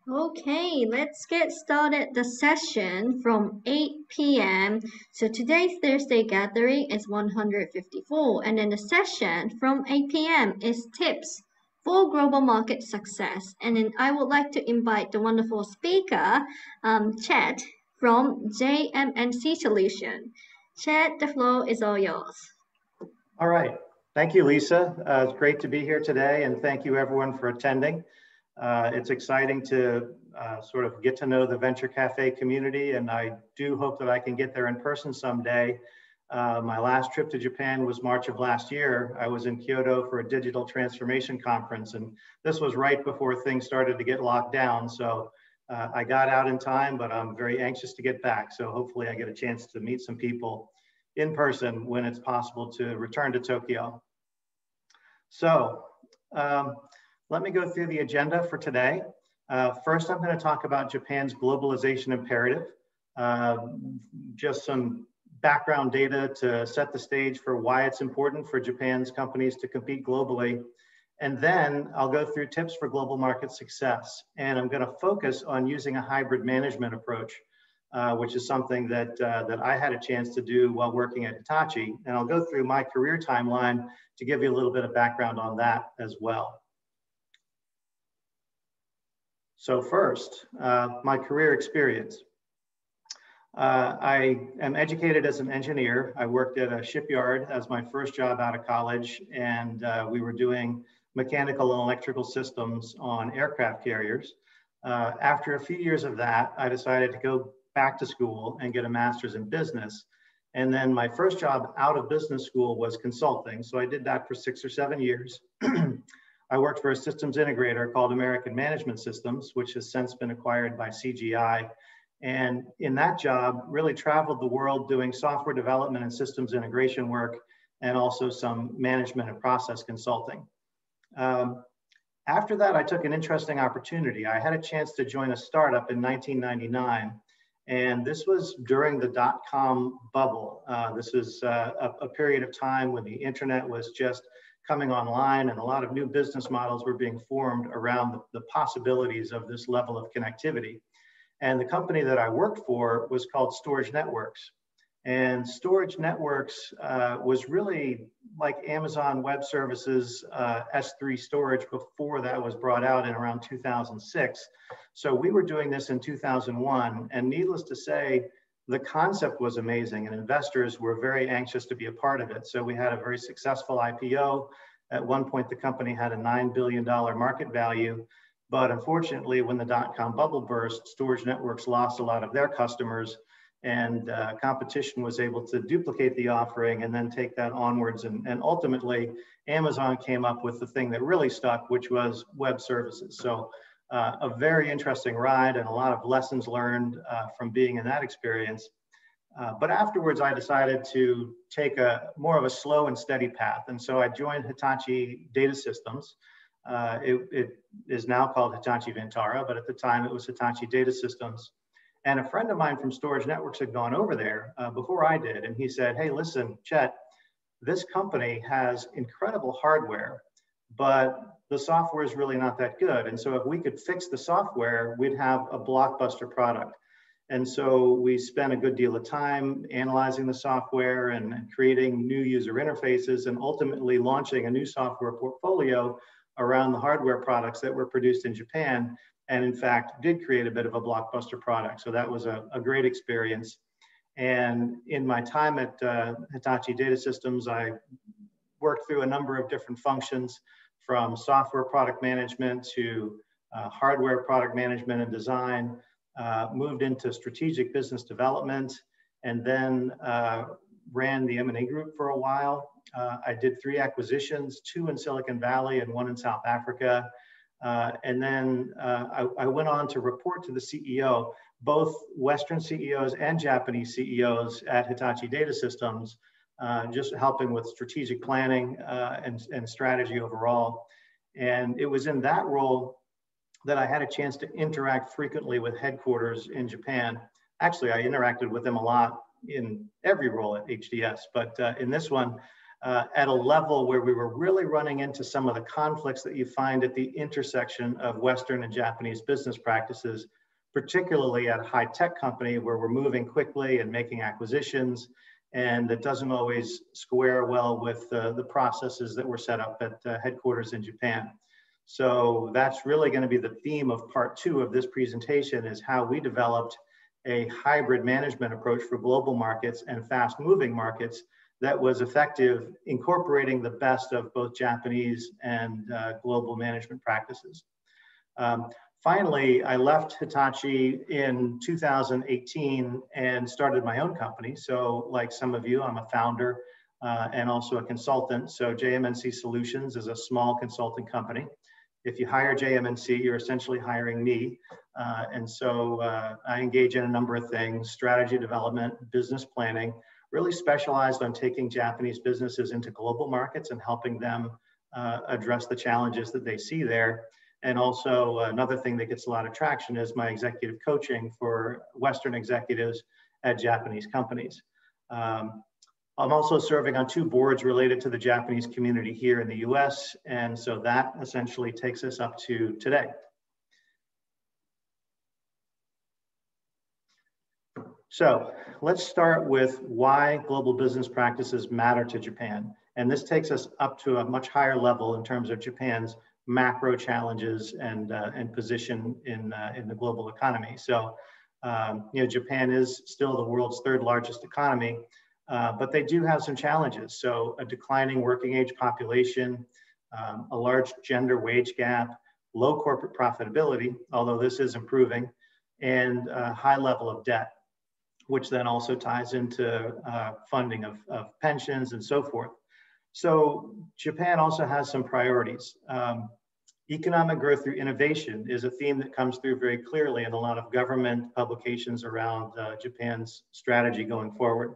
Okay, let's get started the session from 8 p.m. So today's Thursday gathering is 154, and then the session from 8 p.m. is tips for global market success. And then I would like to invite the wonderful speaker, Chad from JMNC Solution. Chad, the floor is all yours. All right. Thank you, Lisa. It's great to be here today, and thank you everyone for attending. It's exciting to sort of get to know the Venture Cafe community, and I do hope that I can get there in person someday. My last trip to Japan was March of last year. I was in Kyoto for a digital transformation conference, and this was right before things started to get locked down. So I got out in time, but I'm very anxious to get back. So hopefully I get a chance to meet some people in person when it's possible to return to Tokyo. So let me go through the agenda for today. First, I'm going to talk about Japan's globalization imperative, just some background data to set the stage for why it's important for Japan's companies to compete globally. And then I'll go through tips for global market success. And I'm going to focus on using a hybrid management approach, which is something that I had a chance to do while working at Hitachi. And I'll go through my career timeline to give you a little bit of background on that as well. So first, my career experience. I am educated as an engineer. I worked at a shipyard as my first job out of college, and we were doing mechanical and electrical systems on aircraft carriers. After a few years of that, I decided to go back to school and get a master's in business. And then my first job out of business school was consulting. So I did that for 6 or 7 years. I worked for a systems integrator called American Management Systems, which has since been acquired by CGI. And in that job, really traveled the world doing software development and systems integration work, and also some management and process consulting. After that, I took an interesting opportunity. I had a chance to join a startup in 1999. And this was during the dot-com bubble. This was a period of time when the internet was just coming online, and a lot of new business models were being formed around the possibilities of this level of connectivity. And the company that I worked for was called Storage Networks. And Storage Networks was really like Amazon Web Services S3 storage before that was brought out in around 2006. So we were doing this in 2001, and needless to say, the concept was amazing and investors were very anxious to be a part of it. So we had a very successful IPO. At one point, the company had a $9 billion market value. But unfortunately, when the dot-com bubble burst, Storage Networks lost a lot of their customers, and competition was able to duplicate the offering and then take that onwards. And ultimately, Amazon came up with the thing that really stuck, which was web services. So a very interesting ride and a lot of lessons learned from being in that experience. But afterwards, I decided to take more of a slow and steady path. And so I joined Hitachi Data Systems. It is now called Hitachi Vantara, but at the time it was Hitachi Data Systems. And a friend of mine from Storage Networks had gone over there before I did. And he said, hey, listen, Chet, this company has incredible hardware, but the software is really not that good. And so if we could fix the software, we'd have a blockbuster product. And so we spent a good deal of time analyzing the software and creating new user interfaces and ultimately launching a new software portfolio around the hardware products that were produced in Japan, and in fact did create a bit of a blockbuster product. So that was a great experience. And in my time at Hitachi Data Systems, I worked through a number of different functions, from software product management to hardware product management and design, moved into strategic business development, and then ran the M&A group for a while. I did 3 acquisitions, 2 in Silicon Valley and 1 in South Africa. And then I went on to report to the CEO, both Western CEOs and Japanese CEOs at Hitachi Data Systems, just helping with strategic planning and strategy overall. And it was in that role that I had a chance to interact frequently with headquarters in Japan. Actually, I interacted with them a lot in every role at HDS, but in this one, at a level where we were really running into some of the conflicts that you find at the intersection of Western and Japanese business practices, particularly at a high-tech company where we're moving quickly and making acquisitions, and it doesn't always square well with the processes that were set up at headquarters in Japan. So that's really going to be the theme of part 2 of this presentation, is how we developed a hybrid management approach for global markets and fast-moving markets that was effective, incorporating the best of both Japanese and global management practices. Finally, I left Hitachi in 2018 and started my own company. So like some of you, I'm a founder and also a consultant. So JMNC Solutions is a small consulting company. If you hire JMNC, you're essentially hiring me. And so I engage in a number of things: strategy development, business planning, really specialized on taking Japanese businesses into global markets and helping them address the challenges that they see there. And also another thing that gets a lot of traction is my executive coaching for Western executives at Japanese companies. I'm also serving on 2 boards related to the Japanese community here in the US. And so that essentially takes us up to today. So let's start with why global business practices matter to Japan. And this takes us up to a much higher level in terms of Japan's macro challenges and position in the global economy. So, Japan is still the world's 3rd largest economy, but they do have some challenges. So a declining working age population, a large gender wage gap, low corporate profitability, although this is improving, and a high level of debt, which then also ties into funding of pensions and so forth. So Japan also has some priorities. Economic growth through innovation is a theme that comes through very clearly in a lot of government publications around Japan's strategy going forward.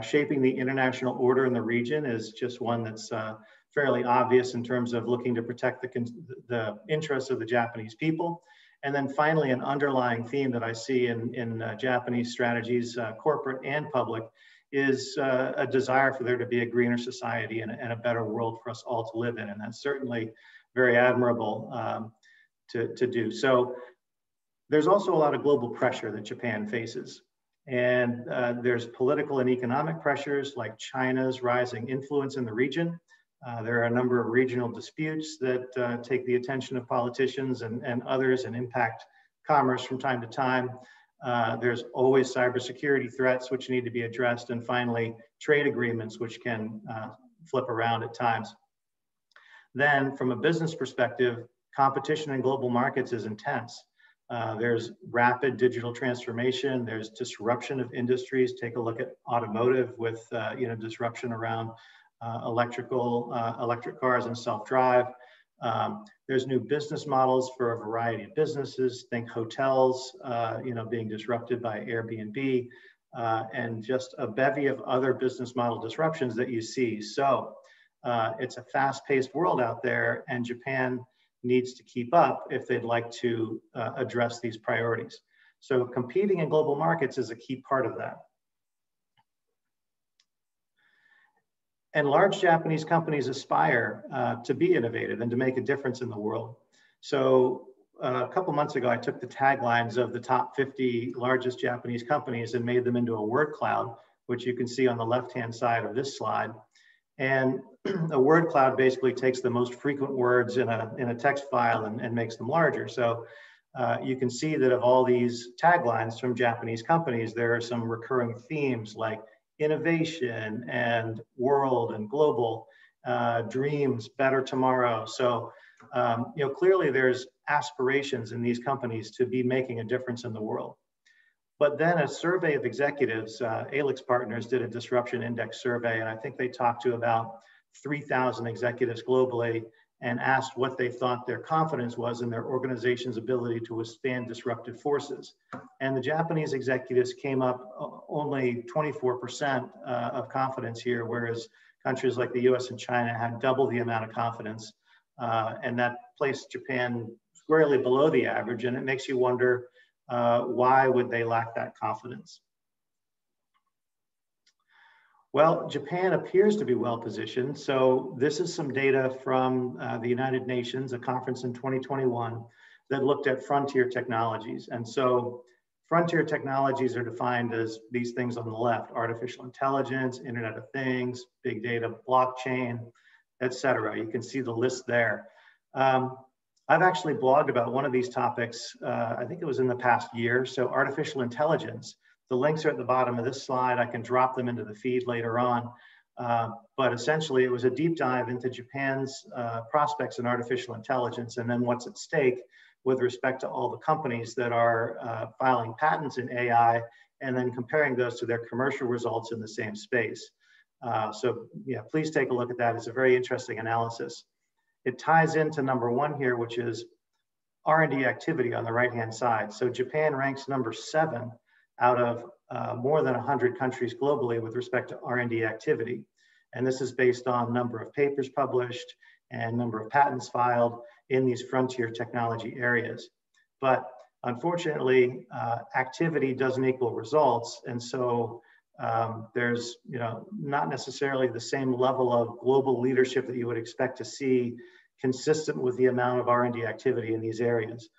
Shaping the international order in the region is just one that's fairly obvious in terms of looking to protect the interests of the Japanese people. And then finally, an underlying theme that I see in Japanese strategies, corporate and public, is a desire for there to be a greener society and a better world for us all to live in. And that's certainly very admirable to do. So there's also a lot of global pressure that Japan faces. And there's political and economic pressures like China's rising influence in the region. There are a number of regional disputes that take the attention of politicians and others and impact commerce from time to time. There's always cybersecurity threats which need to be addressed. And finally, trade agreements which can flip around at times. Then from a business perspective, competition in global markets is intense. There's rapid digital transformation. There's disruption of industries. Take a look at automotive with disruption around electric cars and self-drive. There's new business models for a variety of businesses. Think hotels, being disrupted by Airbnb, and just a bevy of other business model disruptions that you see. So it's a fast-paced world out there, and Japan needs to keep up if they'd like to address these priorities. So competing in global markets is a key part of that. And large Japanese companies aspire to be innovative and to make a difference in the world. So a couple months ago, I took the taglines of the top 50 largest Japanese companies and made them into a word cloud, which you can see on the left-hand side of this slide. And a word cloud basically takes the most frequent words in a text file and makes them larger. So you can see that of all these taglines from Japanese companies, there are some recurring themes like innovation and world and global, dreams, better tomorrow. So, clearly there's aspirations in these companies to be making a difference in the world. But then a survey of executives, Alix Partners did a disruption index survey, and I think they talked to about 3,000 executives globally and asked what they thought their confidence was in their organization's ability to withstand disruptive forces. And the Japanese executives came up only 24% of confidence here, whereas countries like the US and China had double the amount of confidence. And that placed Japan squarely below the average, and it makes you wonder, why would they lack that confidence? Well, Japan appears to be well positioned. So this is some data from the United Nations, a conference in 2021 that looked at frontier technologies. And so frontier technologies are defined as these things on the left: artificial intelligence, Internet of Things, big data, blockchain, et cetera. You can see the list there. I've actually blogged about one of these topics, I think it was in the past year. So artificial intelligence, the links are at the bottom of this slide. I can drop them into the feed later on. But essentially, it was a deep dive into Japan's prospects in artificial intelligence and then what's at stake with respect to all the companies that are filing patents in AI and then comparing those to their commercial results in the same space. So yeah, please take a look at that. It's a very interesting analysis. It ties into number one here, which is R&D activity on the right-hand side. So Japan ranks number 7 out of more than 100 countries globally with respect to R&D activity. And this is based on number of papers published and number of patents filed in these frontier technology areas. But unfortunately, activity doesn't equal results. And so there's not necessarily the same level of global leadership that you would expect to see consistent with the amount of R&D activity in these areas.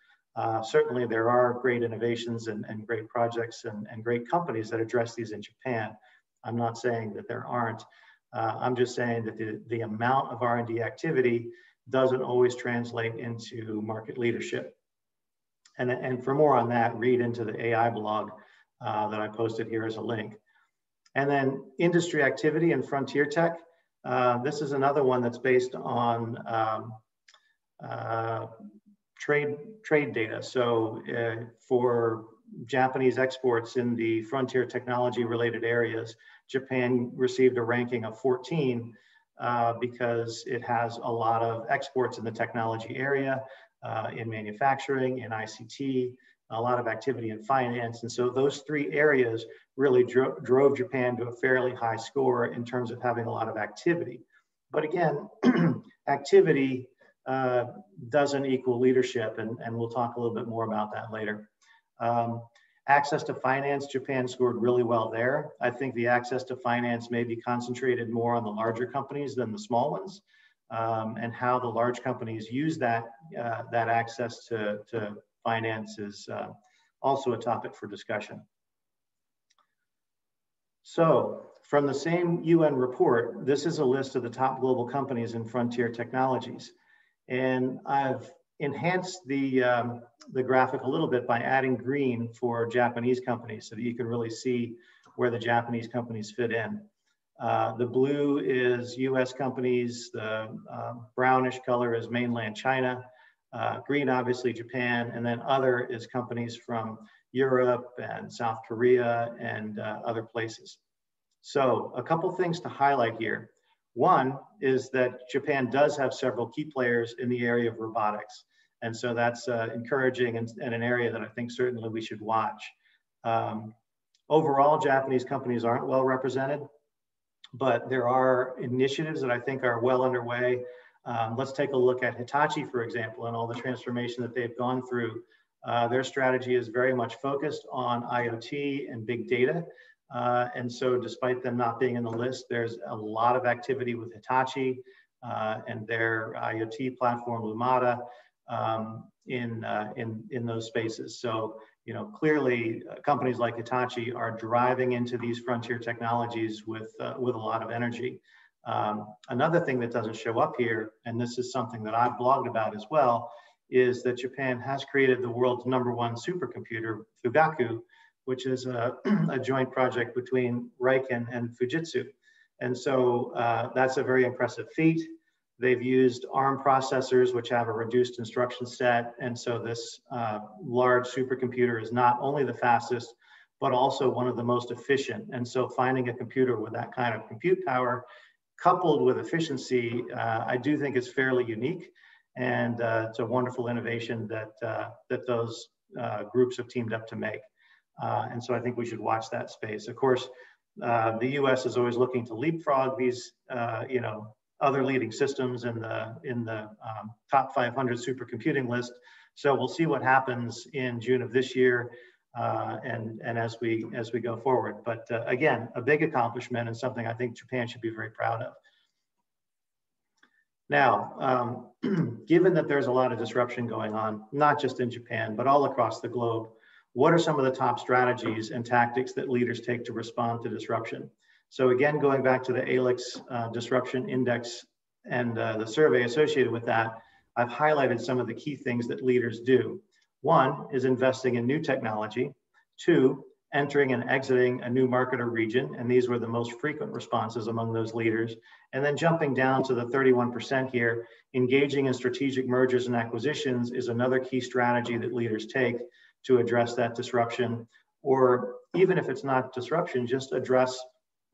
Certainly there are great innovations and great projects and great companies that address these in Japan. I'm not saying that there aren't. I'm just saying that the amount of R&D activity doesn't always translate into market leadership. And for more on that, read into the AI blog that I posted here as a link. And then industry activity and frontier tech. This is another one that's based on trade data. So for Japanese exports in the frontier technology related areas, Japan received a ranking of 14 because it has a lot of exports in the technology area, in manufacturing, in ICT, a lot of activity in finance. And so those 3 areas really drove Japan to a fairly high score in terms of having a lot of activity. But again, activity doesn't equal leadership, and we'll talk a little bit more about that later. Access to finance, Japan scored really well there. I think the access to finance may be concentrated more on the larger companies than the small ones, and how the large companies use that access to finance is also a topic for discussion. So from the same UN report, this is a list of the top global companies in frontier technologies. And I've enhanced the graphic a little bit by adding green for Japanese companies so that you can really see where the Japanese companies fit in. The blue is US companies, the brownish color is mainland China, green obviously Japan, and then other is companies from Europe and South Korea and other places. So a couple things to highlight here. One is that Japan does have several key players in the area of robotics. And so that's encouraging and an area that I think certainly we should watch. Overall, Japanese companies aren't well represented, but there are initiatives that I think are well underway. Let's take a look at Hitachi, for example, and all the transformation that they've gone through. Their strategy is very much focused on IoT and big data. And so despite them not being in the list, there's a lot of activity with Hitachi and their IoT platform, Lumada, in those spaces. So, clearly companies like Hitachi are driving into these frontier technologies with a lot of energy. Another thing that doesn't show up here, and this is something that I've blogged about as well, is that Japan has created the world's #1 supercomputer, Fugaku, which is a joint project between Riken and Fujitsu. And so that's a very impressive feat. They've used ARM processors, which have a reduced instruction set. And so this large supercomputer is not only the fastest, but also one of the most efficient. And so finding a computer with that kind of compute power coupled with efficiency, I do think is fairly unique. And it's a wonderful innovation that those groups have teamed up to make. And so I think we should watch that space. Of course, the US is always looking to leapfrog these, other leading systems in the top 500 supercomputing list. So we'll see what happens in June of this year. and as we go forward. But again, a big accomplishment and something I think Japan should be very proud of. Now, given that there's a lot of disruption going on, not just in Japan, but all across the globe, what are some of the top strategies and tactics that leaders take to respond to disruption? So again, going back to the ALEX Disruption Index and the survey associated with that, I've highlighted some of the key things that leaders do. One is investing in new technology. Two, entering and exiting a new market or region, and these were the most frequent responses among those leaders. And then jumping down to the 31% here, engaging in strategic mergers and acquisitions is another key strategy that leaders take to address that disruption, or even if it's not disruption, just address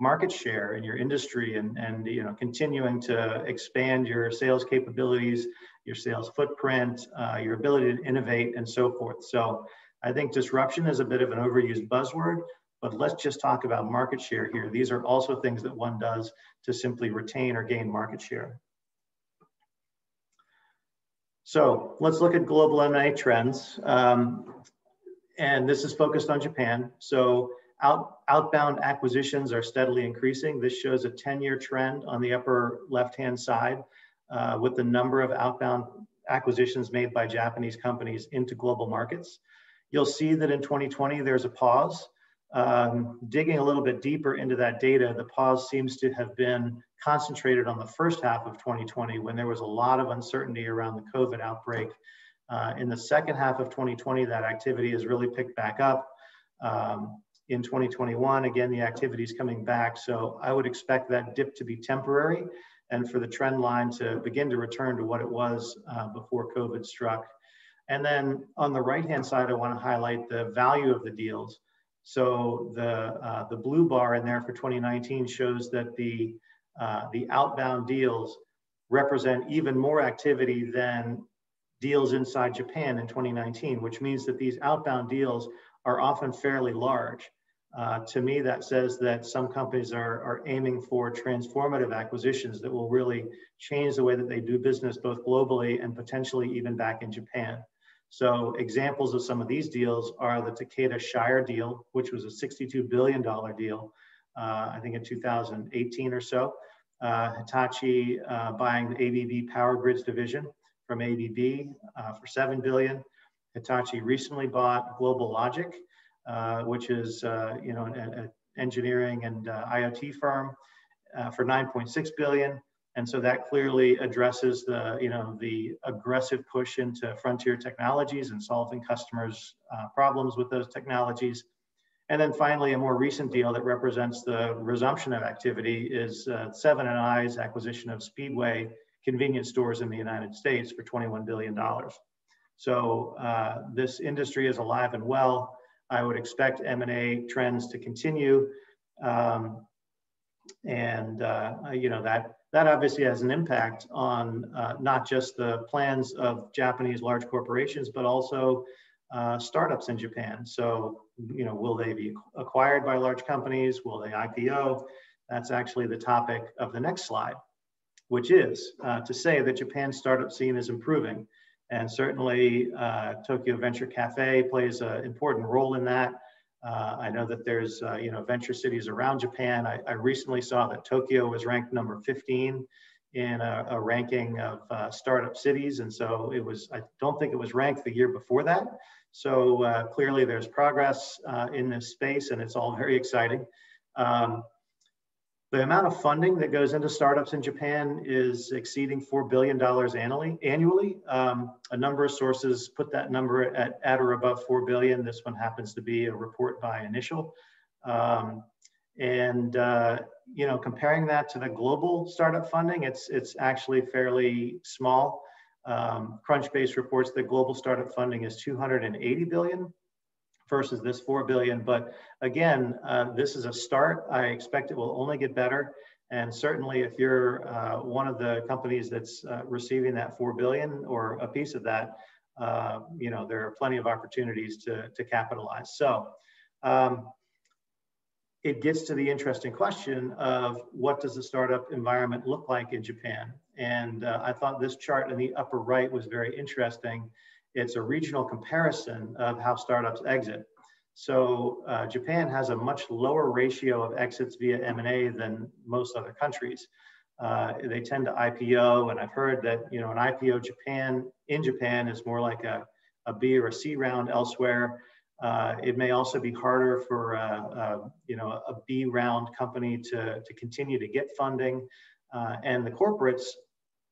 market share in your industry and you know, continuing to expand your sales capabilities, your sales footprint, your ability to innovate and so forth. So I think disruption is a bit of an overused buzzword, but let's just talk about market share here. These are also things that one does to simply retain or gain market share. So let's look at global M&A trends. And this is focused on Japan. So outbound acquisitions are steadily increasing. This shows a 10-year trend on the upper left-hand side with the number of outbound acquisitions made by Japanese companies into global markets. You'll see that in 2020, there's a pause. Digging a little bit deeper into that data, the pause seems to have been concentrated on the first half of 2020 when there was a lot of uncertainty around the COVID outbreak. In the second half of 2020, that activity has really picked back up. In 2021, again, the activity is coming back. So I would expect that dip to be temporary and for the trend line to begin to return to what it was before COVID struck. And then on the right-hand side, I want to highlight the value of the deals. So the blue bar in there for 2019 shows that the outbound deals represent even more activity than deals inside Japan in 2019, which means that these outbound deals are often fairly large. To me, that says that some companies are aiming for transformative acquisitions that will really change the way that they do business both globally and potentially even back in Japan. So examples of some of these deals are the Takeda Shire deal, which was a $62 billion deal, I think in 2018 or so. Hitachi buying the ABB Power Grids division from ABB for $7 billion. Hitachi recently bought Global Logic, which is you know, an engineering and IoT firm for $9.6 billion. And so that clearly addresses the, you know, the aggressive push into frontier technologies and solving customers' problems with those technologies. And then finally, a more recent deal that represents the resumption of activity is Seven & i's acquisition of Speedway convenience stores in the United States for $21 billion. So this industry is alive and well. I would expect M&A trends to continue. You know, that obviously has an impact on not just the plans of Japanese large corporations, but also startups in Japan. So, you know, will they be acquired by large companies? Will they IPO? That's actually the topic of the next slide, which is to say that Japan's startup scene is improving. And certainly Tokyo Venture Cafe plays an important role in that. I know that there's you know, venture cities around Japan. I recently saw that Tokyo was ranked number 15 in a ranking of startup cities. And so it was, I don't think it was ranked the year before that. So clearly there's progress in this space and it's all very exciting. The amount of funding that goes into startups in Japan is exceeding $4 billion annually. A number of sources put that number at or above 4 billion. This one happens to be a report by Initial. You know, comparing that to the global startup funding, it's actually fairly small. Crunchbase reports that global startup funding is 280 billion. Versus this 4 billion. But again, this is a start. I expect it will only get better. And certainly if you're one of the companies that's receiving that 4 billion or a piece of that, you know, there are plenty of opportunities to capitalize. So it gets to the interesting question of what does the startup environment look like in Japan? And I thought this chart in the upper right was very interesting. It's a regional comparison of how startups exit. So Japan has a much lower ratio of exits via M&A than most other countries. They tend to IPO, and I've heard that an IPO in Japan is more like a B or a C round elsewhere. It may also be harder for a B round company to continue to get funding, and the corporates,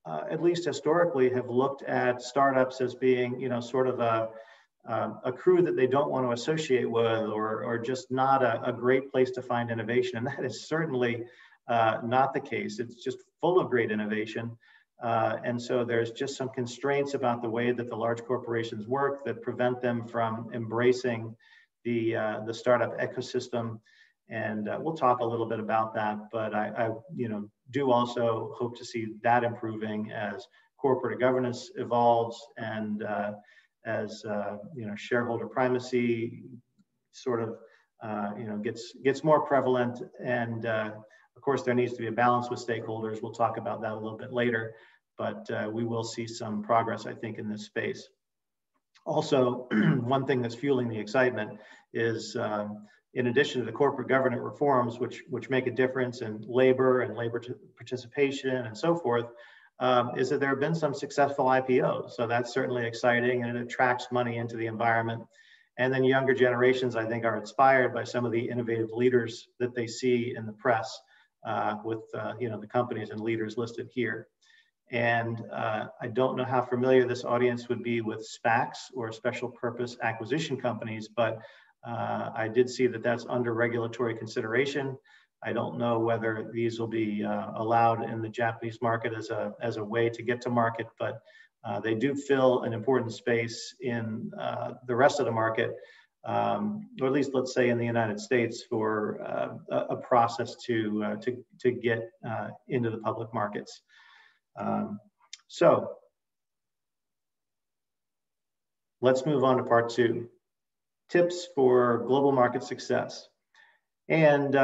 at least historically, have looked at startups as being sort of a crew that they don't want to associate with, or just not a great place to find innovation, and that is certainly not the case. It's just full of great innovation. And so there's just some constraints about the way that the large corporations work that prevent them from embracing the startup ecosystem. And we'll talk a little bit about that, but I do also hope to see that improving as corporate governance evolves, and as shareholder primacy sort of gets more prevalent. And of course, there needs to be a balance with stakeholders. We'll talk about that a little bit later, but we will see some progress, I think, in this space. Also, one thing that's fueling the excitement is, in addition to the corporate governance reforms, which make a difference in labor and labor participation and so forth, is that there have been some successful IPOs. So that's certainly exciting, and it attracts money into the environment. And then younger generations, I think, are inspired by some of the innovative leaders that they see in the press, with the companies and leaders listed here. And I don't know how familiar this audience would be with SPACs, or special purpose acquisition companies, but I did see that that's under regulatory consideration. I don't know whether these will be allowed in the Japanese market as a way to get to market, but they do fill an important space in the rest of the market, or at least let's say in the United States, for a process to get into the public markets. So let's move on to part 2, tips for global market success. And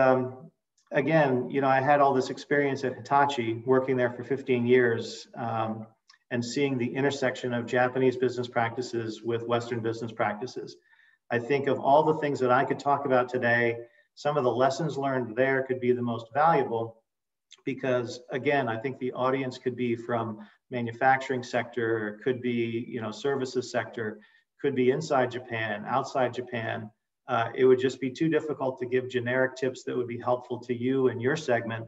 again, I had all this experience at Hitachi, working there for 15 years, and seeing the intersection of Japanese business practices with Western business practices. I think of all the things that I could talk about today, some of the lessons learned there could be the most valuable, because again, I think the audience could be from manufacturing sector, could be services sector, could be inside Japan, outside Japan. It would just be too difficult to give generic tips that would be helpful to you and your segment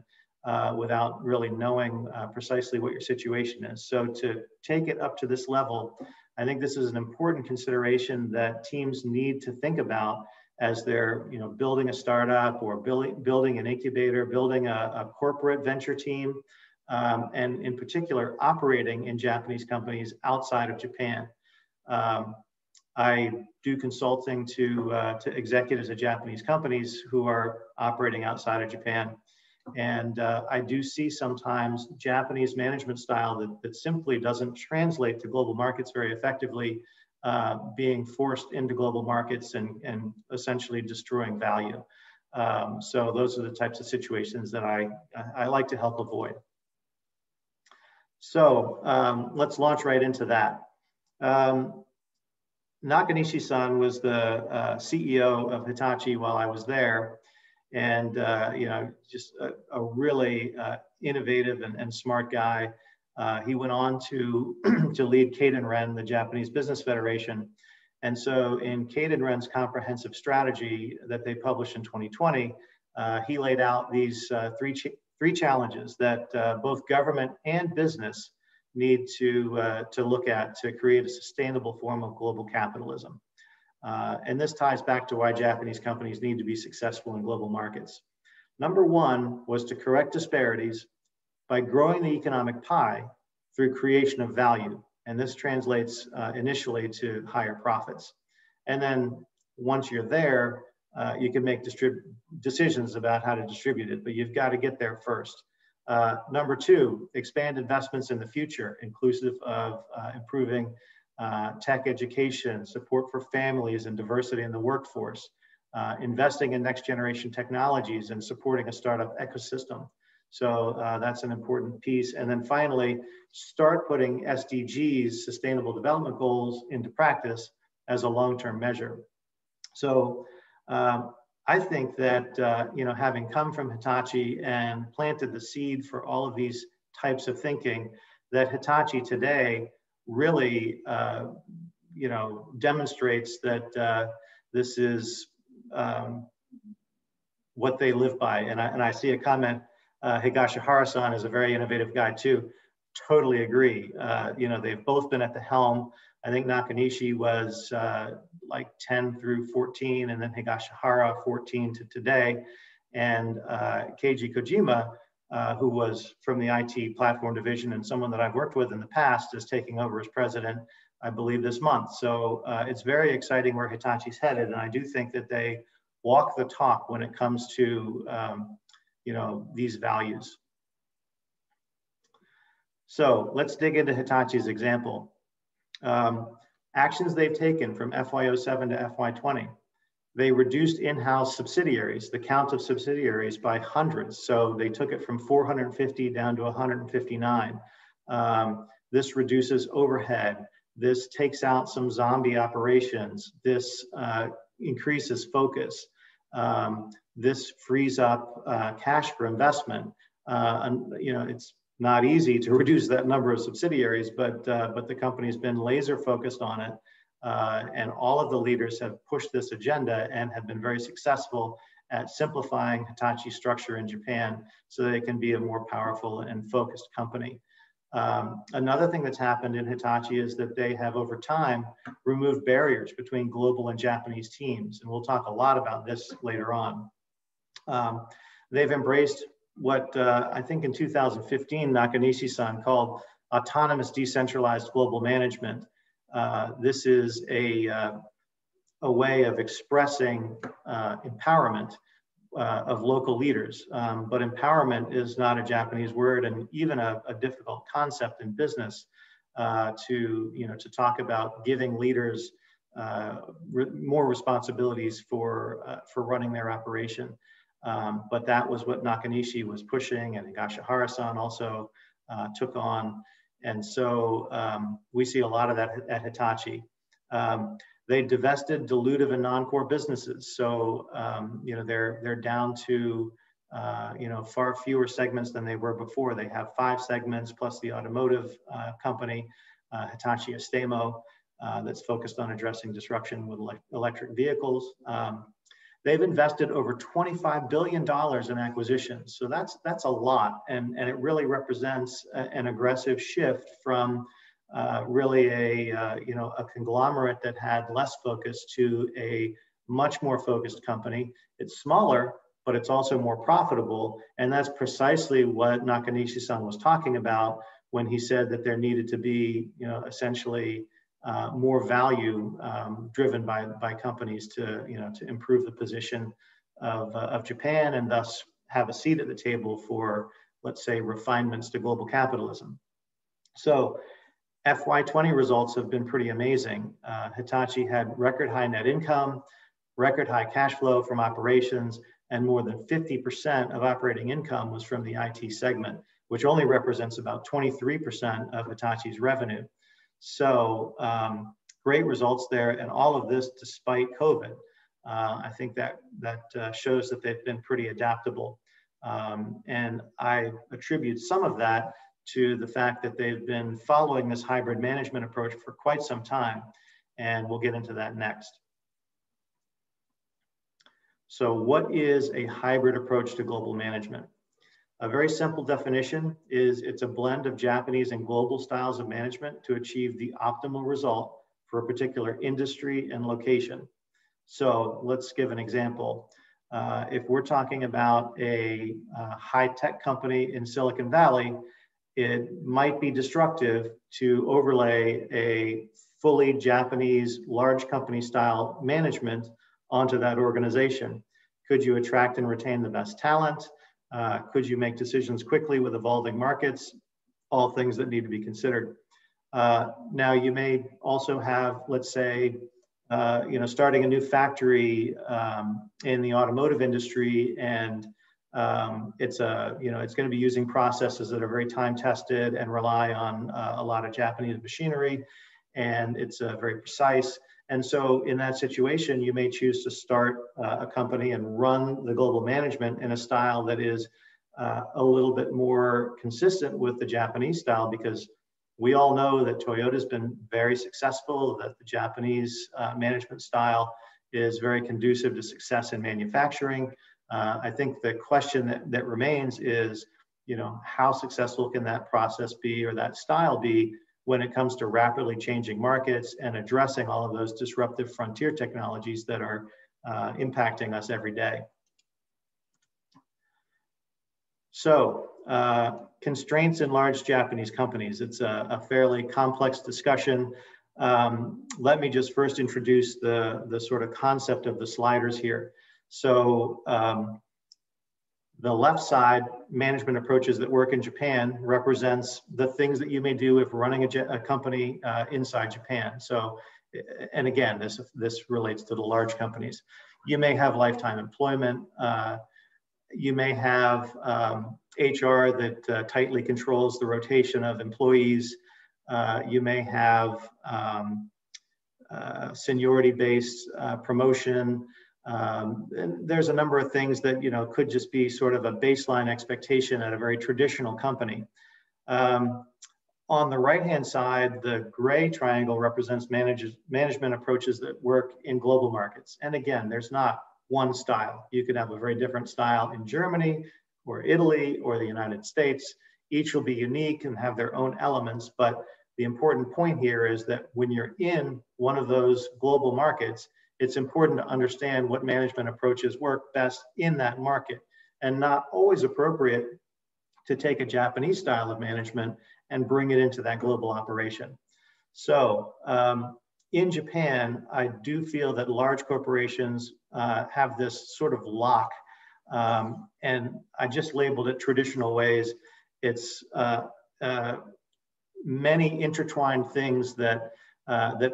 without really knowing precisely what your situation is. So to take it up to this level, I think this is an important consideration that teams need to think about as they're building a startup, or building an incubator, building a corporate venture team, and in particular operating in Japanese companies outside of Japan. I do consulting to executives at Japanese companies who are operating outside of Japan. And I do see sometimes Japanese management style that simply doesn't translate to global markets very effectively, being forced into global markets and essentially destroying value. So those are the types of situations that I like to help avoid. So let's launch right into that. Nakanishi-san was the CEO of Hitachi while I was there, and just a really innovative and smart guy. He went on to lead Keidanren, the Japanese Business Federation. And so in Keidanren's comprehensive strategy that they published in 2020, he laid out these three challenges that both government and business need to look at to create a sustainable form of global capitalism. And this ties back to why Japanese companies need to be successful in global markets. Number one was to correct disparities by growing the economic pie through creation of value. And this translates initially to higher profits. And then once you're there, you can make decisions about how to distribute it, but you've got to get there first. Number two, expand investments in the future, inclusive of improving tech education, support for families and diversity in the workforce, investing in next generation technologies and supporting a startup ecosystem. So that's an important piece. And then finally, start putting SDGs, Sustainable Development Goals, into practice as a long-term measure. So I think that, you know, having come from Hitachi and planted the seed for all of these types of thinking, that Hitachi today really, you know, demonstrates that this is what they live by. And I see a comment, Higashihara-san is a very innovative guy too. Totally agree. You know, they've both been at the helm. I think Nakanishi was like 10 through 14, and then Higashihara 14 to today. And Keiji Kojima, who was from the IT platform division and someone that I've worked with in the past, is taking over as president, I believe, this month. So it's very exciting where Hitachi's headed. And I do think that they walk the talk when it comes to, you know, these values. So let's dig into Hitachi's example. Actions they've taken from FY07 to FY20. They reduced in-house subsidiaries, the count of subsidiaries, by hundreds. So they took it from 450 down to 159. This reduces overhead. This takes out some zombie operations. This increases focus. This frees up cash for investment. And, you know, it's not easy to reduce that number of subsidiaries, but the company's been laser focused on it. And all of the leaders have pushed this agenda and have been very successful at simplifying Hitachi's structure in Japan so that it can be a more powerful and focused company. Another thing that's happened in Hitachi is that they have over time removed barriers between global and Japanese teams. And we'll talk a lot about this later on. They've embraced what I think in 2015, Nakanishi-san called autonomous decentralized global management. This is a way of expressing empowerment of local leaders. But empowerment is not a Japanese word and even a difficult concept in business to talk about giving leaders more responsibilities for running their operation. But that was what Nakanishi was pushing, and Higashihara-san also took on. And so we see a lot of that at Hitachi. They divested dilutive and non-core businesses. So, you know, they're down to, you know, far fewer segments than they were before. They have 5 segments plus the automotive company, Hitachi Astemo, that's focused on addressing disruption with electric vehicles. They've invested over $25 billion in acquisitions. So that's a lot. And it really represents an aggressive shift from really a conglomerate that had less focus to a much more focused company. It's smaller, but it's also more profitable. And that's precisely what Nakanishi-san was talking about when he said that there needed to be, you know, essentially more value driven by companies to, you know, to improve the position of Japan and thus have a seat at the table for, let's say, refinements to global capitalism. So FY20 results have been pretty amazing. Hitachi had record high net income, record high cash flow from operations, and more than 50% of operating income was from the IT segment, which only represents about 23% of Hitachi's revenue. So great results there, and all of this despite COVID. I think that shows that they've been pretty adaptable. And I attribute some of that to the fact that they've been following this hybrid management approach for quite some time, and we'll get into that next. So what is a hybrid approach to global management? A very simple definition is it's a blend of Japanese and global styles of management to achieve the optimal result for a particular industry and location. So let's give an example. If we're talking about a high-tech company in Silicon Valley, it might be destructive to overlay a fully Japanese large company style management onto that organization. Could you attract and retain the best talent? Could you make decisions quickly with evolving markets? All things that need to be considered. Now, you may also have, let's say, starting a new factory in the automotive industry, and it's going to be using processes that are very time tested and rely on a lot of Japanese machinery, and it's very precise. And so in that situation, you may choose to start a company and run the global management in a style that is a little bit more consistent with the Japanese style, because we all know that Toyota's been very successful, that the Japanese management style is very conducive to success in manufacturing. I think the question that remains is, how successful can that process be, or that style be, when it comes to rapidly changing markets and addressing all of those disruptive frontier technologies that are impacting us every day. So, constraints in large Japanese companies. It's a fairly complex discussion. Let me just first introduce the sort of concept of the sliders here. So, the left side, management approaches that work in Japan, represents the things that you may do if running a company inside Japan. So, and again, this relates to the large companies. You may have lifetime employment. You may have HR that tightly controls the rotation of employees. You may have seniority-based promotion. And there's a number of things that could just be sort of a baseline expectation at a very traditional company. On the right-hand side, the gray triangle represents management approaches that work in global markets. And again, there's not one style. You could have a very different style in Germany or Italy or the United States. Each will be unique and have their own elements. But the important point here is that when you're in one of those global markets, it's important to understand what management approaches work best in that market, and not always appropriate to take a Japanese style of management and bring it into that global operation. So in Japan, I do feel that large corporations have this sort of lock, and I just labeled it traditional ways. It's many intertwined things that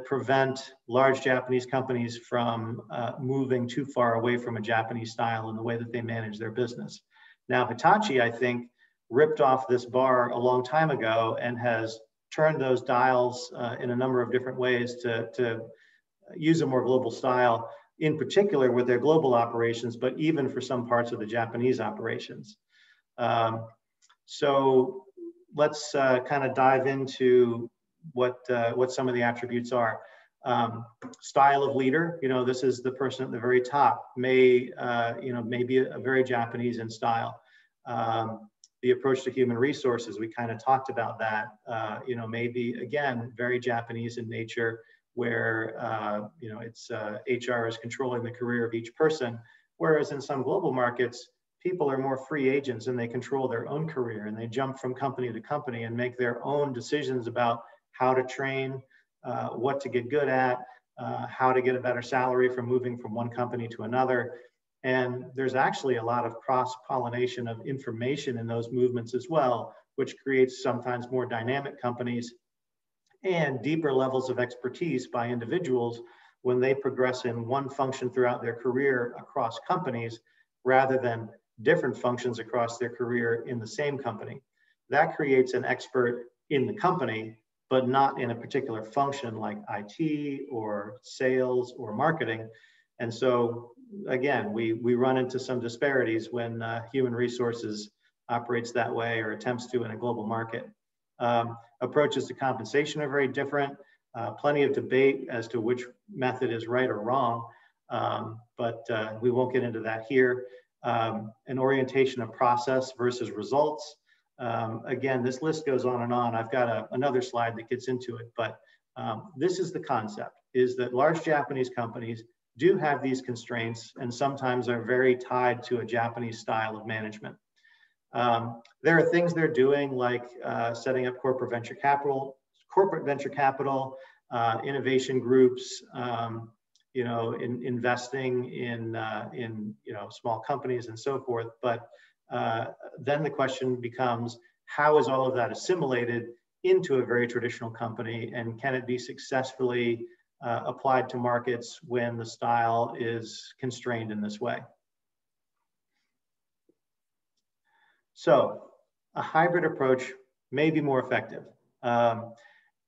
prevent large Japanese companies from moving too far away from a Japanese style in the way that they manage their business. Now, Hitachi, I think, ripped off this bar a long time ago and has turned those dials in a number of different ways to use a more global style, in particular with their global operations, but even for some parts of the Japanese operations. So let's kind of dive into what some of the attributes are. Style of leader, this is the person at the very top, may be a very Japanese in style. The approach to human resources, we kind of talked about that, maybe again, very Japanese in nature, where, it's HR is controlling the career of each person. Whereas in some global markets, people are more free agents and they control their own career, and they jump from company to company and make their own decisions about how to train, what to get good at, how to get a better salary from moving from one company to another. And there's actually a lot of cross-pollination of information in those movements as well, which creates sometimes more dynamic companies and deeper levels of expertise by individuals when they progress in one function throughout their career across companies, rather than different functions across their career in the same company. That creates an expert in the company, but not in a particular function like IT or sales or marketing. And so again, we run into some disparities when human resources operates that way or attempts to in a global market. Approaches to compensation are very different. Plenty of debate as to which method is right or wrong, but we won't get into that here. An orientation of process versus results. Again, this list goes on and on. I've got another slide that gets into it, but this is the concept, is that large Japanese companies do have these constraints and sometimes are very tied to a Japanese style of management. There are things they're doing like setting up corporate venture capital, innovation groups, investing in small companies and so forth. But then the question becomes, how is all of that assimilated into a very traditional company, and can it be successfully applied to markets when the style is constrained in this way? So a hybrid approach may be more effective.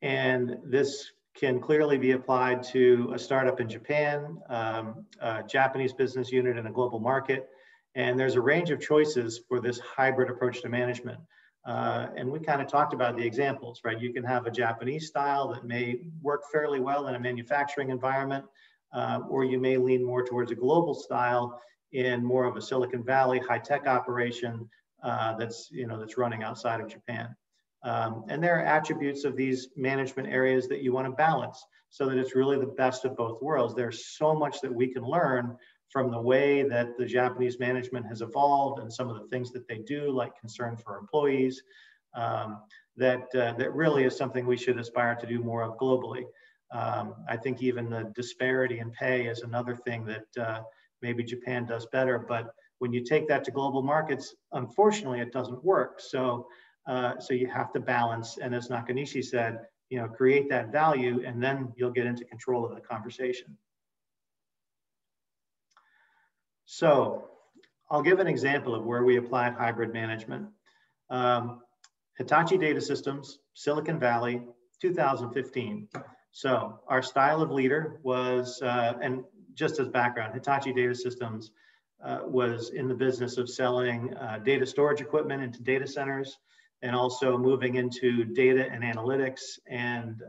And this can clearly be applied to a startup in Japan, a Japanese business unit in a global market. And there's a range of choices for this hybrid approach to management. And we kind of talked about the examples, right? You can have a Japanese style that may work fairly well in a manufacturing environment, or you may lean more towards a global style in more of a Silicon Valley high-tech operation that's running outside of Japan. And there are attributes of these management areas that you want to balance so that it's really the best of both worlds. There's so much that we can learn from the way that the Japanese management has evolved and some of the things that they do, like concern for employees, that really is something we should aspire to do more of globally. I think even the disparity in pay is another thing that maybe Japan does better, but when you take that to global markets, unfortunately, it doesn't work. So you have to balance, and as Nakanishi said, create that value, and then you'll get into control of the conversation. So I'll give an example of where we applied hybrid management. Hitachi Data Systems, Silicon Valley, 2015. So our style of leader was, and just as background, Hitachi Data Systems was in the business of selling data storage equipment into data centers, and also moving into data and analytics and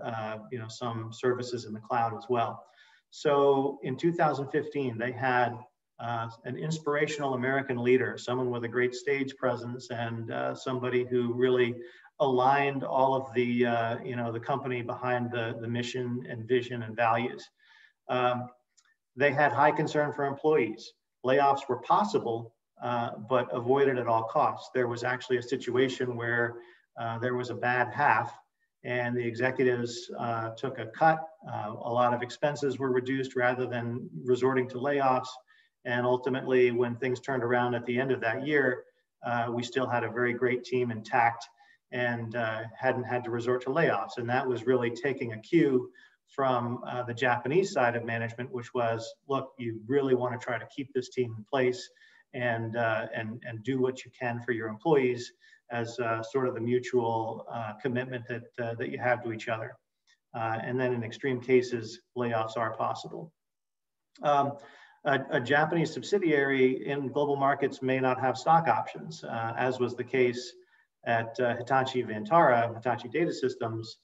some services in the cloud as well. So in 2015, they had an inspirational American leader, someone with a great stage presence, and somebody who really aligned all of the the company behind the mission and vision and values. They had high concern for employees. Layoffs were possible, but avoided at all costs. There was actually a situation where there was a bad half, and the executives took a cut. A lot of expenses were reduced rather than resorting to layoffs. And ultimately, when things turned around at the end of that year, we still had a very great team intact and hadn't had to resort to layoffs. And that was really taking a cue from the Japanese side of management, which was, look, you really want to try to keep this team in place and do what you can for your employees as sort of the mutual commitment that you have to each other. And then in extreme cases, layoffs are possible. A Japanese subsidiary in global markets may not have stock options, as was the case at Hitachi Vantara, Hitachi Data Systems.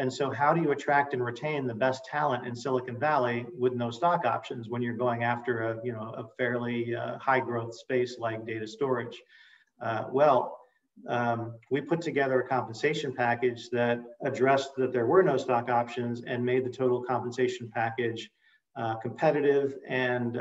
And so how do you attract and retain the best talent in Silicon Valley with no stock options when you're going after a fairly high growth space like data storage? We put together a compensation package that addressed that there were no stock options and made the total compensation package competitive and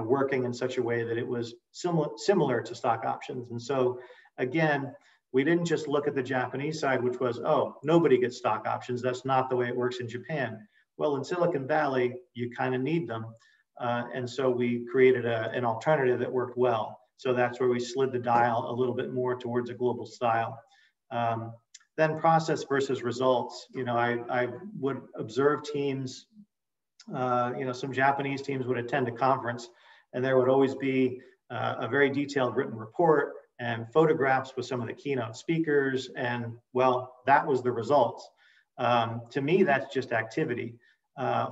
working in such a way that it was similar to stock options. And so again, we didn't just look at the Japanese side, which was, oh, nobody gets stock options. That's not the way it works in Japan. Well, in Silicon Valley, you kind of need them. And so we created an alternative that worked well. So that's where we slid the dial a little bit more towards a global style. Then process versus results. I would observe teams, some Japanese teams would attend a conference, and there would always be a very detailed written report and photographs with some of the keynote speakers, and well, that was the results. To me, that's just activity.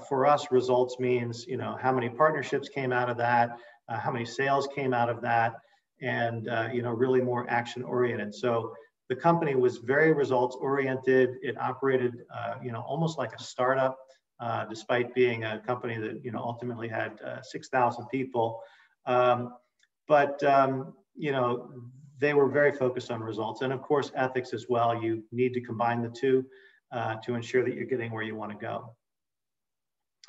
For us, results means how many partnerships came out of that, how many sales came out of that, and really more action oriented. So the company was very results oriented. It operated almost like a startup, despite being a company that ultimately had 6,000 people. They were very focused on results, and of course ethics as well. You need to combine the two to ensure that you're getting where you want to go.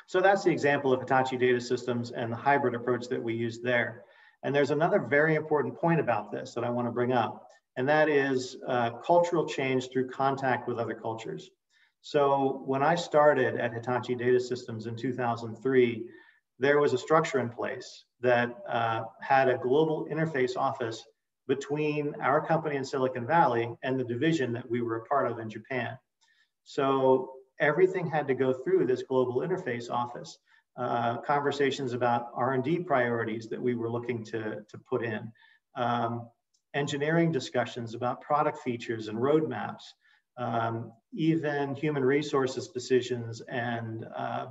So that's the example of Hitachi Data Systems and the hybrid approach that we used there. And there's another very important point about this that I want to bring up, and that is cultural change through contact with other cultures. So when I started at Hitachi Data Systems in 2003, there was a structure in place that had a global interface office between our company in Silicon Valley and the division that we were a part of in Japan. So everything had to go through this global interface office. Conversations about R&D priorities that we were looking to put in, engineering discussions about product features and roadmaps, even human resources decisions and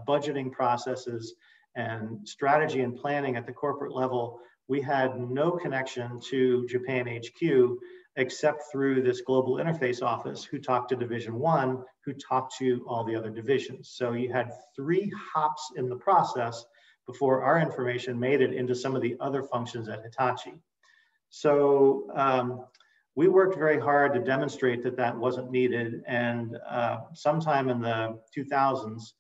budgeting processes and strategy and planning at the corporate level, we had no connection to Japan HQ except through this global interface office who talked to Division 1, who talked to all the other divisions. So you had 3 hops in the process before our information made it into some of the other functions at Hitachi. So we worked very hard to demonstrate that that wasn't needed. And sometime in the 2000s,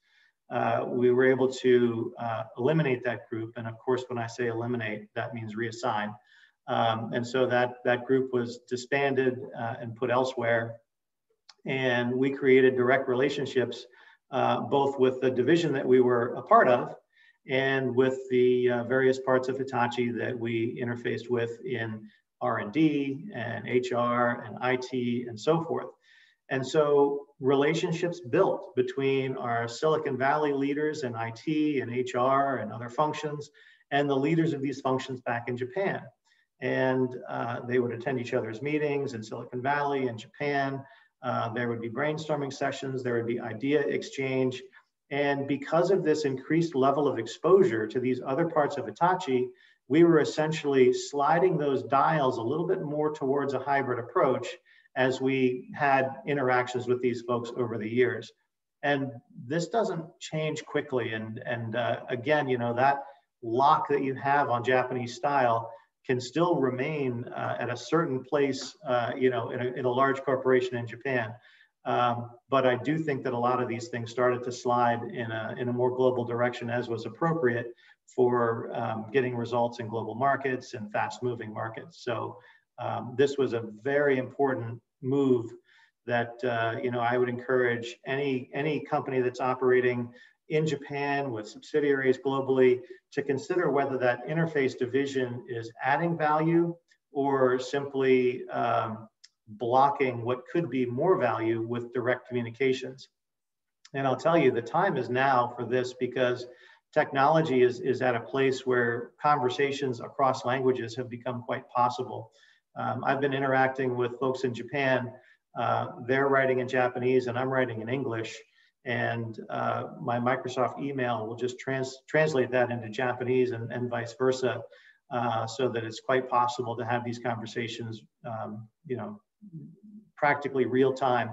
we were able to eliminate that group. And of course, when I say eliminate, that means reassign. And so that group was disbanded and put elsewhere. And we created direct relationships, both with the division that we were a part of and with the various parts of Hitachi that we interfaced with in R&D and HR and IT and so forth. And so relationships built between our Silicon Valley leaders in IT and HR and other functions and the leaders of these functions back in Japan. And they would attend each other's meetings in Silicon Valley and Japan. There would be brainstorming sessions, there would be idea exchange. And because of this increased level of exposure to these other parts of Hitachi, we were essentially sliding those dials a little bit more towards a hybrid approach as we had interactions with these folks over the years. And this doesn't change quickly. And again, you know, that lock that you have on Japanese style can still remain at a certain place, you know, in a large corporation in Japan. But I do think that a lot of these things started to slide in a more global direction as was appropriate for getting results in global markets and fast moving markets. So this was a very important move that, you know, I would encourage any company that's operating in Japan with subsidiaries globally to consider whether that interface division is adding value or simply blocking what could be more value with direct communications. And I'll tell you, the time is now for this because technology is at a place where conversations across languages have become quite possible. I've been interacting with folks in Japan. They're writing in Japanese and I'm writing in English. And my Microsoft email will just translate that into Japanese and vice versa, so that it's quite possible to have these conversations, you know, practically real time.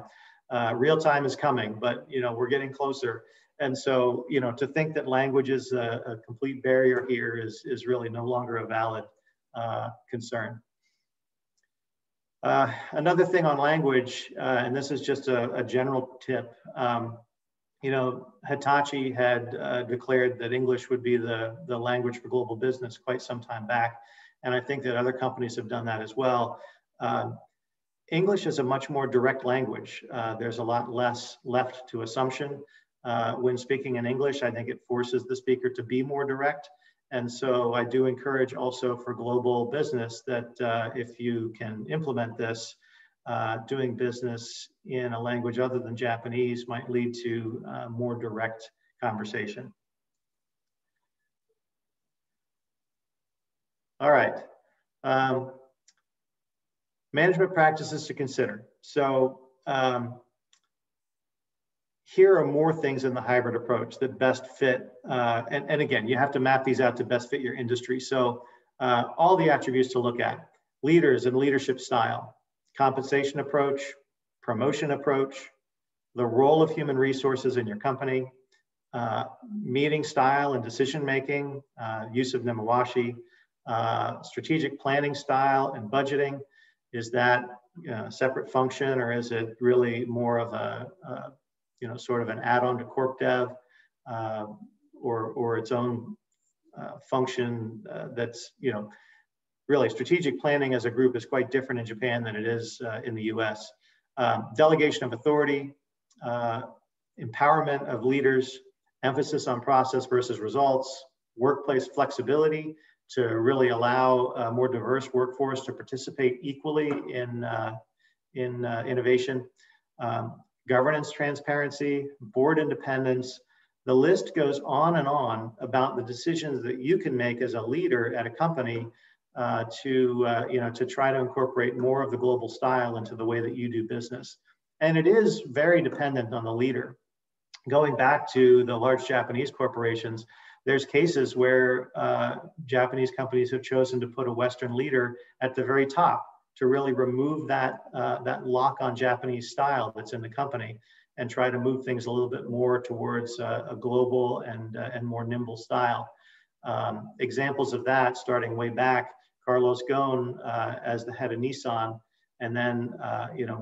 Real time is coming, but you know, we're getting closer. And so, you know, to think that language is a complete barrier here is really no longer a valid concern. Another thing on language, and this is just a general tip, you know, Hitachi had declared that English would be the language for global business quite some time back. And I think that other companies have done that as well. English is a much more direct language. There's a lot less left to assumption. When speaking in English, I think it forces the speaker to be more direct. And so I do encourage also for global business that if you can implement this, doing business in a language other than Japanese might lead to more direct conversation. All right. Management practices to consider. So here are more things in the hybrid approach that best fit. And again, you have to map these out to best fit your industry. So all the attributes to look at: leaders and leadership style, compensation approach, promotion approach, the role of human resources in your company, meeting style and decision-making, use of Nemawashi, strategic planning style and budgeting. Is that a separate function, or is it really more of a you know, sort of an add-on to corp dev, or its own function that's, you know, really strategic planning as a group is quite different in Japan than it is in the US. Delegation of authority, empowerment of leaders, emphasis on process versus results, workplace flexibility to really allow a more diverse workforce to participate equally in innovation, governance transparency, board independence. The list goes on and on about the decisions that you can make as a leader at a company to try to incorporate more of the global style into the way that you do business. And it is very dependent on the leader. Going back to the large Japanese corporations, there's cases where Japanese companies have chosen to put a Western leader at the very top to really remove that, that lock on Japanese style that's in the company and try to move things a little bit more towards a global and more nimble style. Examples of that, starting way back, Carlos Ghosn as the head of Nissan, and then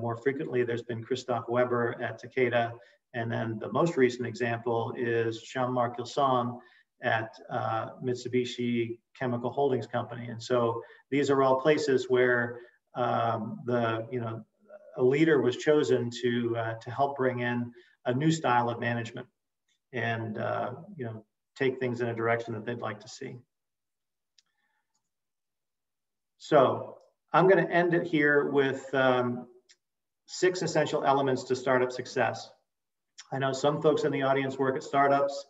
more frequently there's been Christophe Weber at Takeda, and then the most recent example is Jean-Marc Gilson at Mitsubishi Chemical Holdings Company. And so these are all places where a leader was chosen to help bring in a new style of management and take things in a direction that they'd like to see. So I'm going to end it here with 6 essential elements to startup success. I know some folks in the audience work at startups.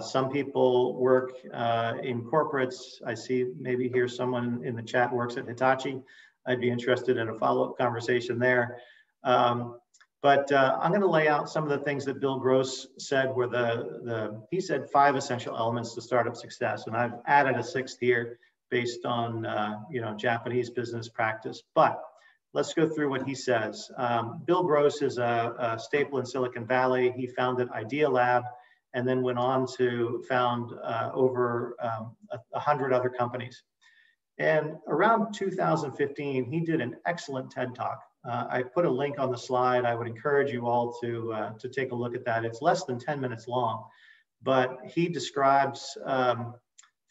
Some people work in corporates. I see maybe here someone in the chat works at Hitachi. I'd be interested in a follow-up conversation there. But I'm going to lay out some of the things that Bill Gross said were he said 5 essential elements to startup success. And I've added a 6th here based on Japanese business practice. But let's go through what he says. Bill Gross is a staple in Silicon Valley. He founded Idea Lab and then went on to found over 100 other companies. And around 2015, he did an excellent TED Talk. I put a link on the slide. I would encourage you all to take a look at that. It's less than 10 minutes long, but he describes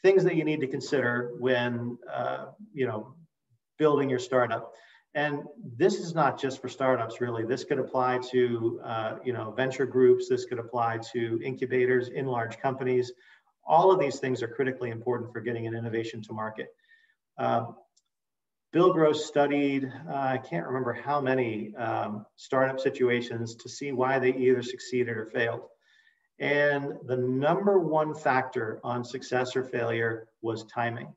things that you need to consider when building your startup. And this is not just for startups, really. This could apply to venture groups. This could apply to incubators in large companies. All of these things are critically important for getting an innovation to market. Bill Gross studied, I can't remember how many startup situations to see why they either succeeded or failed. And the #1 factor on success or failure was timing.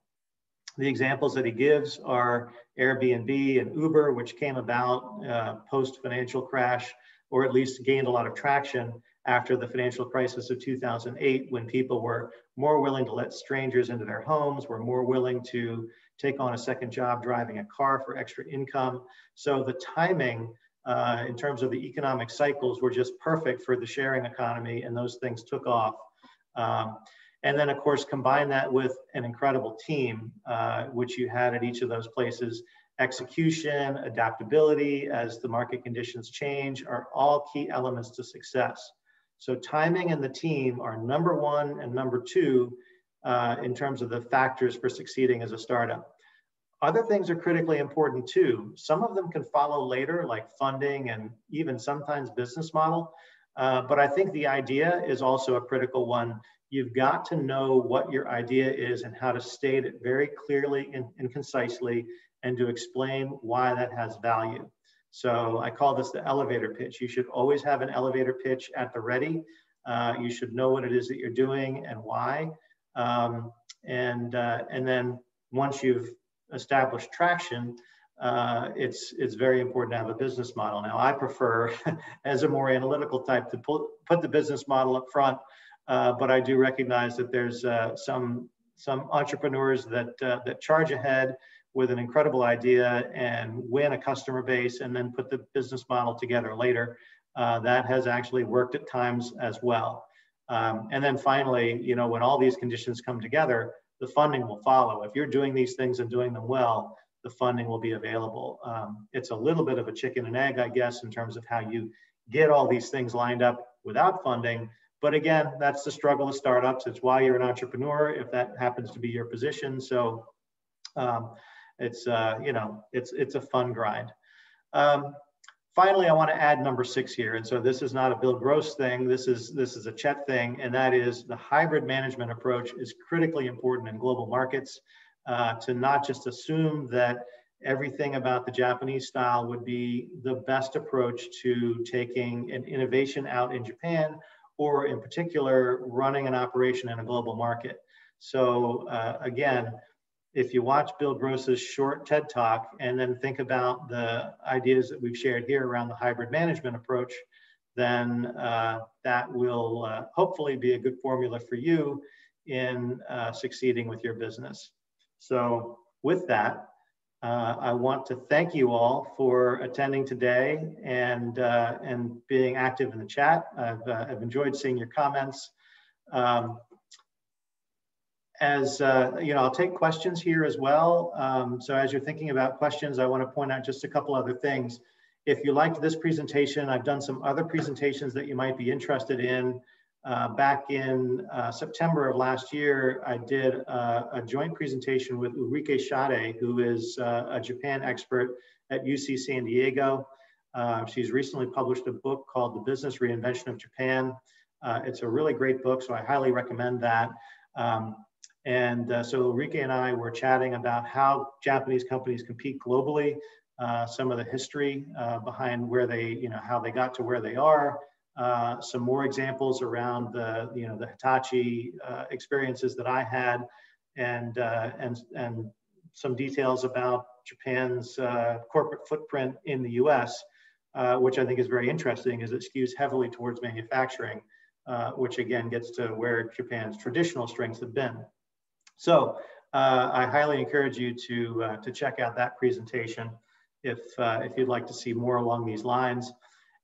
The examples that he gives are Airbnb and Uber, which came about post-financial crash, or at least gained a lot of traction after the financial crisis of 2008, when people were more willing to let strangers into their homes, were more willing to take on a second job driving a car for extra income. So the timing in terms of the economic cycles were just perfect for the sharing economy, and those things took off. And then, of course, combine that with an incredible team, which you had at each of those places. Execution, adaptability as the market conditions change are all key elements to success. So timing and the team are #1 and #2 in terms of the factors for succeeding as a startup. Other things are critically important too. Some of them can follow later, like funding and even sometimes business model. But I think the idea is also a critical one. You've got to know what your idea is and how to state it very clearly and concisely, and to explain why that has value. So I call this the elevator pitch. You should always have an elevator pitch at the ready. You should know what it is that you're doing and why. And then once you've established traction, it's very important to have a business model. Now, I prefer, as a more analytical type, to put the business model up front, but I do recognize that there's some entrepreneurs that charge ahead with an incredible idea and win a customer base and then put the business model together later. That has actually worked at times as well. And then finally, when all these conditions come together, the funding will follow. If you're doing these things and doing them well, the funding will be available. It's a little bit of a chicken and egg, I guess, in terms of how you get all these things lined up without funding. But again, that's the struggle of startups. It's why you're an entrepreneur, if that happens to be your position. So it's a fun grind. Finally, I want to add #6 here. And so this is not a Bill Gross thing. This is a Chet thing. And that is the hybrid management approach is critically important in global markets, to not just assume that everything about the Japanese style would be the best approach to taking an innovation out in Japan, or in particular, running an operation in a global market. So again, if you watch Bill Gross's short TED Talk and then think about the ideas that we've shared here around the hybrid management approach, then that will hopefully be a good formula for you in succeeding with your business. So with that, I want to thank you all for attending today and being active in the chat. I've enjoyed seeing your comments. I'll take questions here as well. So as you're thinking about questions, I want to point out just a couple other things. If you liked this presentation, I've done some other presentations that you might be interested in. Back in September of last year, I did a joint presentation with Ulrike Schade, who is a Japan expert at UC San Diego. She's recently published a book called The Business Reinvention of Japan. It's a really great book, so I highly recommend that. So Ulrike and I were chatting about how Japanese companies compete globally, some of the history behind where they, how they got to where they are, some more examples around the, the Hitachi experiences that I had, and some details about Japan's corporate footprint in the U.S., which I think is very interesting, as it skews heavily towards manufacturing, which again gets to where Japan's traditional strengths have been. So I highly encourage you to check out that presentation if you'd like to see more along these lines.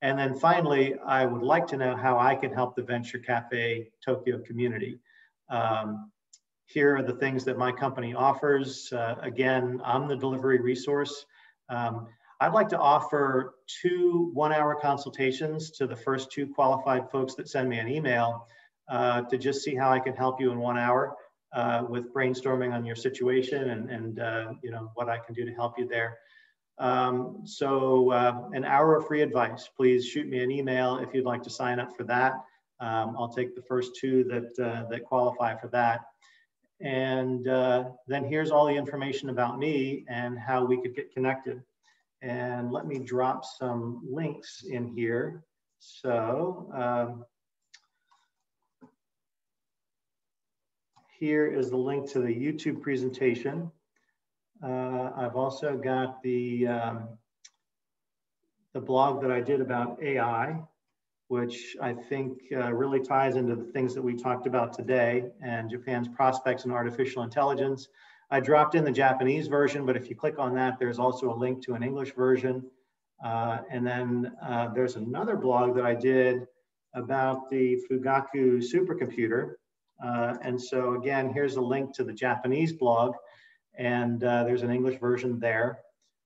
And then finally, I would like to know how I can help the Venture Cafe Tokyo community. Here are the things that my company offers. Again, I'm the delivery resource. I'd like to offer 2 one-hour consultations to the first 2 qualified folks that send me an email to just see how I can help you in 1 hour with brainstorming on your situation and what I can do to help you there. An hour of free advice. Please shoot me an email if you'd like to sign up for that. I'll take the first 2 that qualify for that. And then here's all the information about me and how we could get connected. And let me drop some links in here. So here is the link to the YouTube presentation. I've also got the blog that I did about AI, which I think really ties into the things that we talked about today and Japan's prospects in artificial intelligence. I dropped in the Japanese version, but if you click on that, there's also a link to an English version. And then there's another blog that I did about the Fugaku supercomputer. And so again, here's a link to the Japanese blog, and there's an English version there.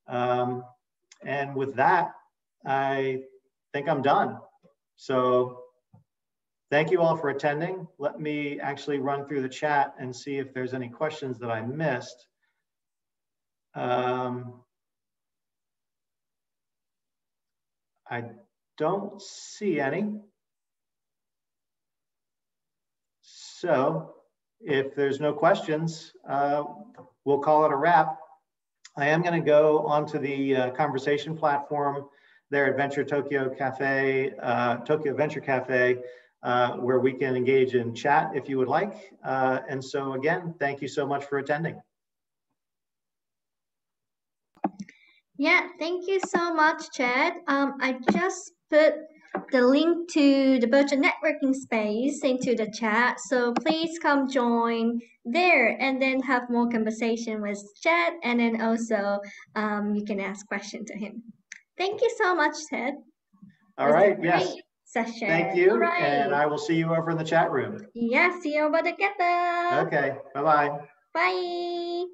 And with that, I think I'm done. So thank you all for attending. Let me actually run through the chat and see if there's any questions that I missed. I don't see any. So if there's no questions, we'll call it a wrap. I am going to go onto the conversation platform there at Venture Tokyo Cafe, Tokyo Venture Cafe, where we can engage in chat if you would like. And so again, thank you so much for attending. Yeah, thank you so much, Chad. I just put the link to the virtual networking space into the chat, so please come join there and then have more conversation with Chad, and then also you can ask questions to him. Thank you so much, Chad. All right, yes. Session. Thank you, all right. And I will see you over in the chat room. Yeah, see you over together. Okay, bye-bye. Bye.